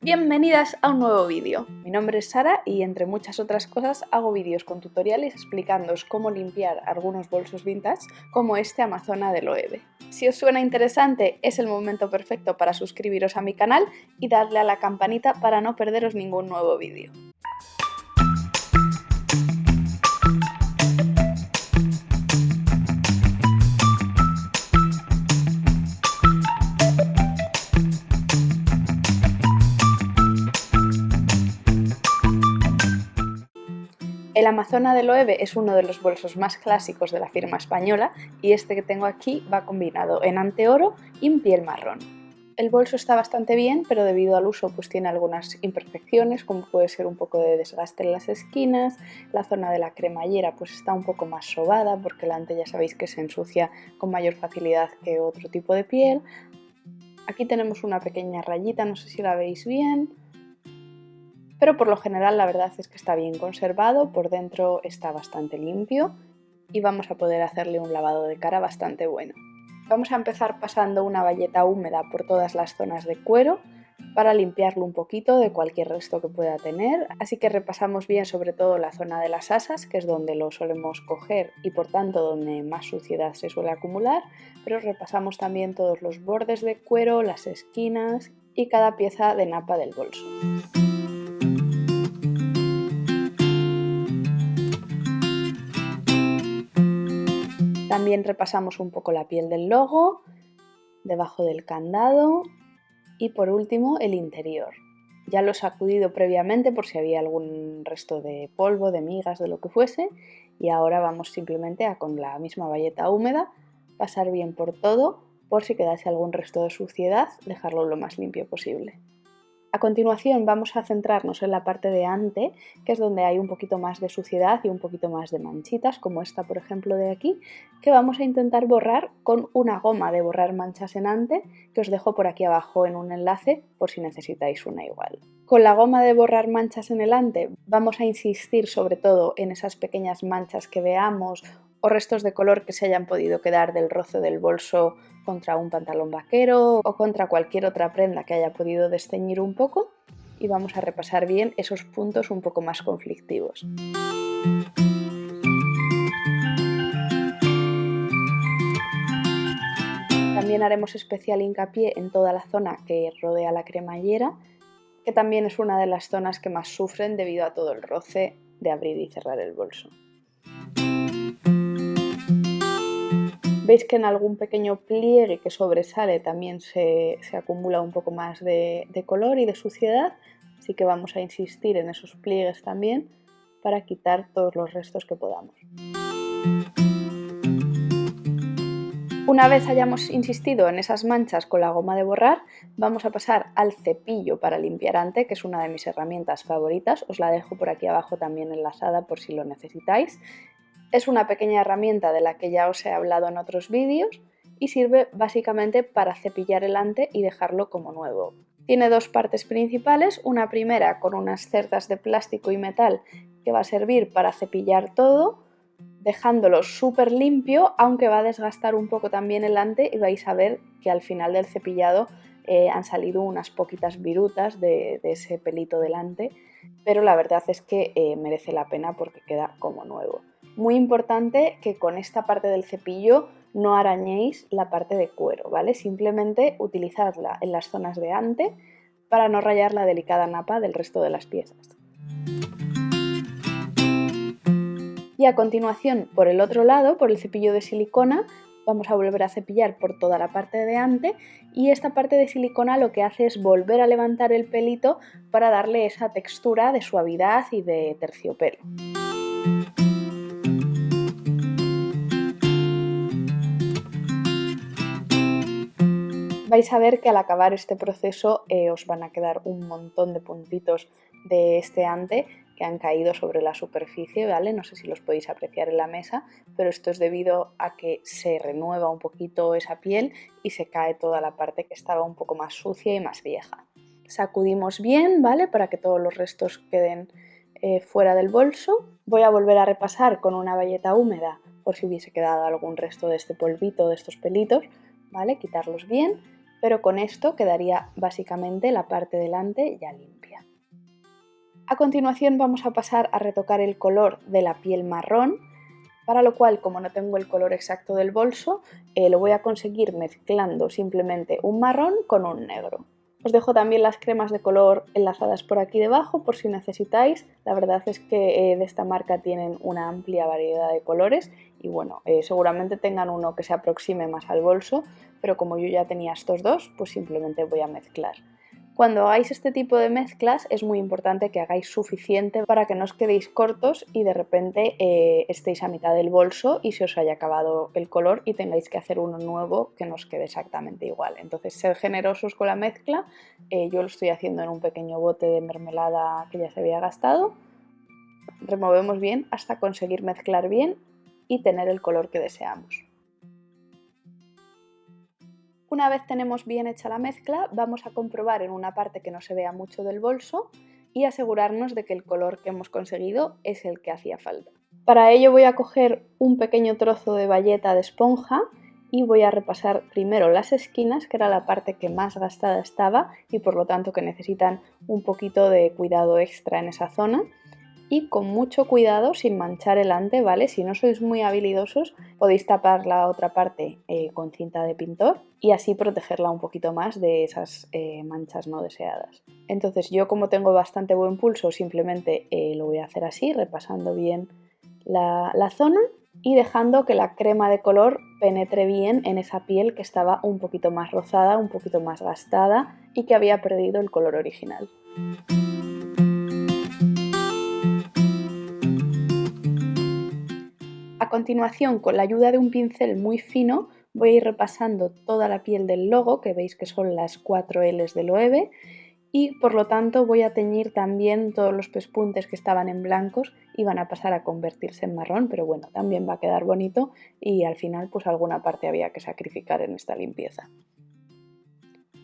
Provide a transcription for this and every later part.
Bienvenidas a un nuevo vídeo. Mi nombre es Sara y entre muchas otras cosas hago vídeos con tutoriales explicándoos cómo limpiar algunos bolsos vintage como este Amazona de Loewe. Si os suena interesante es el momento perfecto para suscribiros a mi canal y darle a la campanita para no perderos ningún nuevo vídeo. El Amazona de Loewe es uno de los bolsos más clásicos de la firma española y este que tengo aquí va combinado en anteoro y en piel marrón. El bolso está bastante bien, pero debido al uso pues tiene algunas imperfecciones, como puede ser un poco de desgaste en las esquinas, la zona de la cremallera pues está un poco más sobada porque la ante ya sabéis que se ensucia con mayor facilidad que otro tipo de piel. Aquí tenemos una pequeña rayita, no sé si la veis bien, pero por lo general la verdad es que está bien conservado, por dentro está bastante limpio y vamos a poder hacerle un lavado de cara bastante bueno. Vamos a empezar pasando una bayeta húmeda por todas las zonas de cuero para limpiarlo un poquito de cualquier resto que pueda tener, así que repasamos bien sobre todo la zona de las asas, que es donde lo solemos coger y por tanto donde más suciedad se suele acumular, pero repasamos también todos los bordes de cuero, las esquinas y cada pieza de napa del bolso. También repasamos un poco la piel del logo, debajo del candado y por último el interior. Ya lo he sacudido previamente por si había algún resto de polvo, de migas, de lo que fuese, y ahora vamos simplemente a con la misma bayeta húmeda pasar bien por todo por si quedase algún resto de suciedad, dejarlo lo más limpio posible. A continuación vamos a centrarnos en la parte de ante, que es donde hay un poquito más de suciedad y un poquito más de manchitas, como esta por ejemplo de aquí, que vamos a intentar borrar con una goma de borrar manchas en ante, que os dejo por aquí abajo en un enlace por si necesitáis una igual. Con la goma de borrar manchas en el ante vamos a insistir sobre todo en esas pequeñas manchas que veamos o restos de color que se hayan podido quedar del roce del bolso contra un pantalón vaquero o contra cualquier otra prenda que haya podido desteñir un poco, y vamos a repasar bien esos puntos un poco más conflictivos. También haremos especial hincapié en toda la zona que rodea la cremallera, que también es una de las zonas que más sufren debido a todo el roce de abrir y cerrar el bolso. Veis que en algún pequeño pliegue que sobresale también se acumula un poco más de color y de suciedad, así que vamos a insistir en esos pliegues también para quitar todos los restos que podamos. Una vez hayamos insistido en esas manchas con la goma de borrar, vamos a pasar al cepillo para limpiar ante, que es una de mis herramientas favoritas. Os la dejo por aquí abajo también enlazada por si lo necesitáis. Es una pequeña herramienta de la que ya os he hablado en otros vídeos y sirve básicamente para cepillar el ante y dejarlo como nuevo. Tiene dos partes principales, una primera con unas cerdas de plástico y metal que va a servir para cepillar todo, dejándolo súper limpio, aunque va a desgastar un poco también el ante y vais a ver que al final del cepillado han salido unas poquitas virutas de ese pelito delante, pero la verdad es que merece la pena porque queda como nuevo. Muy importante que con esta parte del cepillo no arañéis la parte de cuero, ¿vale? Simplemente utilizadla en las zonas de ante para no rayar la delicada napa del resto de las piezas. Y a continuación, por el otro lado, por el cepillo de silicona, vamos a volver a cepillar por toda la parte de ante, y esta parte de silicona lo que hace es volver a levantar el pelito para darle esa textura de suavidad y de terciopelo. Vais a ver que al acabar este proceso os van a quedar un montón de puntitos de este ante que han caído sobre la superficie, ¿vale? No sé si los podéis apreciar en la mesa, pero esto es debido a que se renueva un poquito esa piel y se cae toda la parte que estaba un poco más sucia y más vieja. Sacudimos bien, ¿vale? Para que todos los restos queden fuera del bolso. Voy a volver a repasar con una bayeta húmeda por si hubiese quedado algún resto de este polvito, de estos pelitos, ¿vale? Quitarlos bien. pero con esto quedaría básicamente la parte delante ya limpia. A continuación vamos a pasar a retocar el color de la piel marrón, para lo cual, como no tengo el color exacto del bolso, lo voy a conseguir mezclando simplemente un marrón con un negro. Os dejo también las cremas de color enlazadas por aquí debajo por si necesitáis. La verdad es que de esta marca tienen una amplia variedad de colores y bueno, seguramente tengan uno que se aproxime más al bolso, pero como yo ya tenía estos dos, pues simplemente voy a mezclar. Cuando hagáis este tipo de mezclas es muy importante que hagáis suficiente para que no os quedéis cortos y de repente estéis a mitad del bolso y se os haya acabado el color y tengáis que hacer uno nuevo que no os quede exactamente igual. Entonces, ser generosos con la mezcla. Yo lo estoy haciendo en un pequeño bote de mermelada que ya se había gastado. Removemos bien hasta conseguir mezclar bien y tener el color que deseamos. Una vez tenemos bien hecha la mezcla, vamos a comprobar en una parte que no se vea mucho del bolso y asegurarnos de que el color que hemos conseguido es el que hacía falta. Para ello voy a coger un pequeño trozo de bayeta de esponja y voy a repasar primero las esquinas, que era la parte que más gastada estaba y por lo tanto que necesitan un poquito de cuidado extra en esa zona. Y con mucho cuidado, sin manchar el ante, ¿vale? Si no sois muy habilidosos, podéis tapar la otra parte con cinta de pintor y así protegerla un poquito más de esas manchas no deseadas. Entonces yo, como tengo bastante buen pulso, simplemente lo voy a hacer así, repasando bien la zona y dejando que la crema de color penetre bien en esa piel que estaba un poquito más rozada, un poquito más gastada y que había perdido el color original. A continuación, con la ayuda de un pincel muy fino, voy a ir repasando toda la piel del logo, que veis que son las 4 L's de Loewe, y por lo tanto voy a teñir también todos los pespuntes que estaban en blancos y van a pasar a convertirse en marrón, pero bueno, también va a quedar bonito y al final pues alguna parte había que sacrificar en esta limpieza.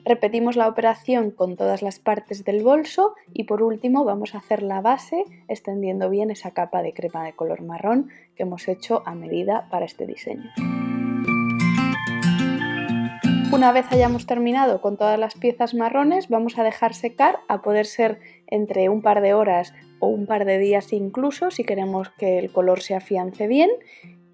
Repetimos la operación con todas las partes del bolso y por último vamos a hacer la base extendiendo bien esa capa de crema de color marrón que hemos hecho a medida para este diseño. Una vez hayamos terminado con todas las piezas marrones, vamos a dejar secar, a poder ser entre un par de horas o un par de días incluso, si queremos que el color se afiance bien.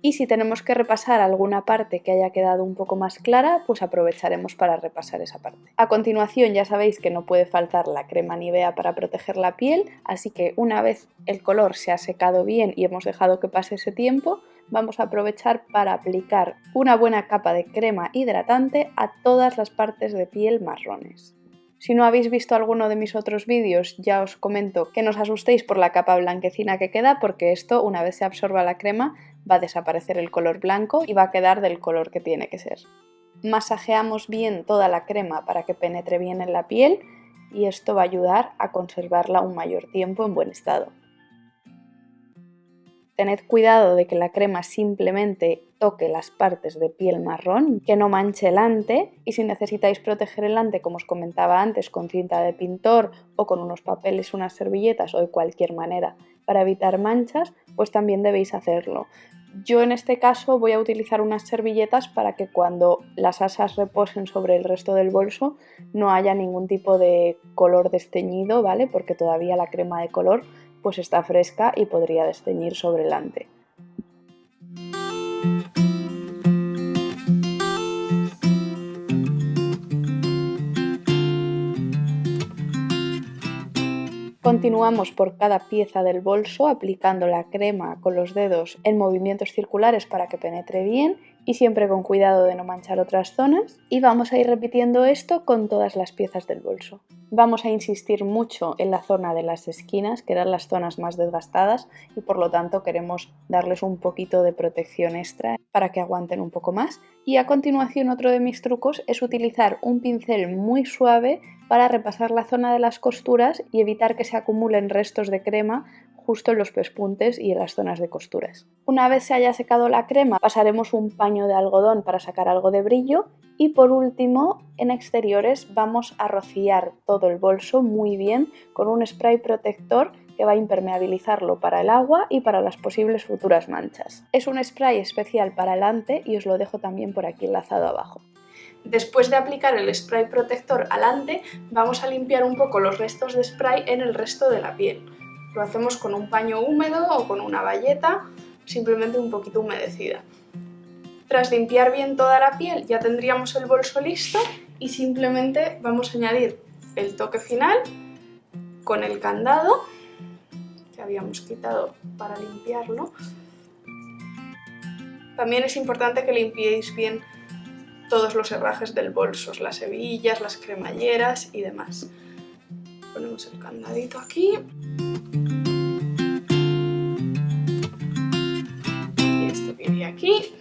Y si tenemos que repasar alguna parte que haya quedado un poco más clara, pues aprovecharemos para repasar esa parte. A continuación ya sabéis que no puede faltar la crema Nivea para proteger la piel, así que una vez el color se ha secado bien y hemos dejado que pase ese tiempo, vamos a aprovechar para aplicar una buena capa de crema hidratante a todas las partes de piel marrones. Si no habéis visto alguno de mis otros vídeos, ya os comento que no os asustéis por la capa blanquecina que queda, porque esto, una vez se absorba la crema, va a desaparecer el color blanco y va a quedar del color que tiene que ser. Masajeamos bien toda la crema para que penetre bien en la piel y esto va a ayudar a conservarla un mayor tiempo en buen estado. Tened cuidado de que la crema simplemente toque las partes de piel marrón, que no manche el ante, y si necesitáis proteger el ante, como os comentaba antes, con cinta de pintor o con unos papeles, unas servilletas o de cualquier manera para evitar manchas, pues también debéis hacerlo. Yo en este caso voy a utilizar unas servilletas para que cuando las asas reposen sobre el resto del bolso no haya ningún tipo de color desteñido, ¿vale? Porque todavía la crema de color pues está fresca y podría desteñir sobre el ante. Continuamos por cada pieza del bolso aplicando la crema con los dedos en movimientos circulares para que penetre bien y siempre con cuidado de no manchar otras zonas, y vamos a ir repitiendo esto con todas las piezas del bolso. Vamos a insistir mucho en la zona de las esquinas, que eran las zonas más desgastadas y por lo tanto queremos darles un poquito de protección extra para que aguanten un poco más. Y a continuación otro de mis trucos es utilizar un pincel muy suave para repasar la zona de las costuras y evitar que se acumulen restos de crema justo en los pespuntes y en las zonas de costuras. Una vez se haya secado la crema, pasaremos un paño de algodón para sacar algo de brillo y por último, en exteriores vamos a rociar todo el bolso muy bien con un spray protector que va a impermeabilizarlo para el agua y para las posibles futuras manchas. Es un spray especial para el ante y os lo dejo también por aquí enlazado abajo. Después de aplicar el spray protector alante, vamos a limpiar un poco los restos de spray en el resto de la piel. Lo hacemos con un paño húmedo o con una bayeta, simplemente un poquito humedecida. Tras limpiar bien toda la piel ya tendríamos el bolso listo y simplemente vamos a añadir el toque final con el candado que habíamos quitado para limpiarlo. También es importante que limpiéis bien todos los herrajes del bolso, las hebillas, las cremalleras y demás. Ponemos el candadito aquí. Y esto viene aquí.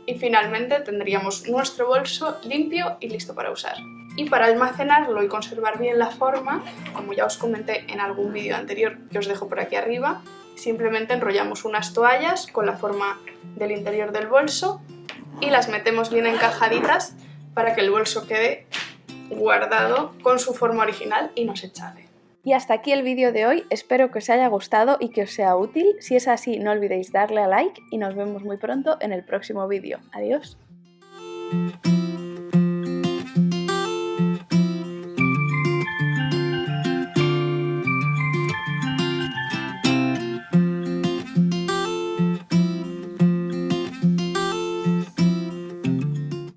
Y finalmente tendríamos nuestro bolso limpio y listo para usar. Y para almacenarlo y conservar bien la forma, como ya os comenté en algún vídeo anterior que os dejo por aquí arriba, simplemente enrollamos unas toallas con la forma del interior del bolso y las metemos bien encajaditas para que el bolso quede guardado con su forma original y no se chale. Y hasta aquí el vídeo de hoy, espero que os haya gustado y que os sea útil. Si es así, no olvidéis darle a like y nos vemos muy pronto en el próximo vídeo. Adiós.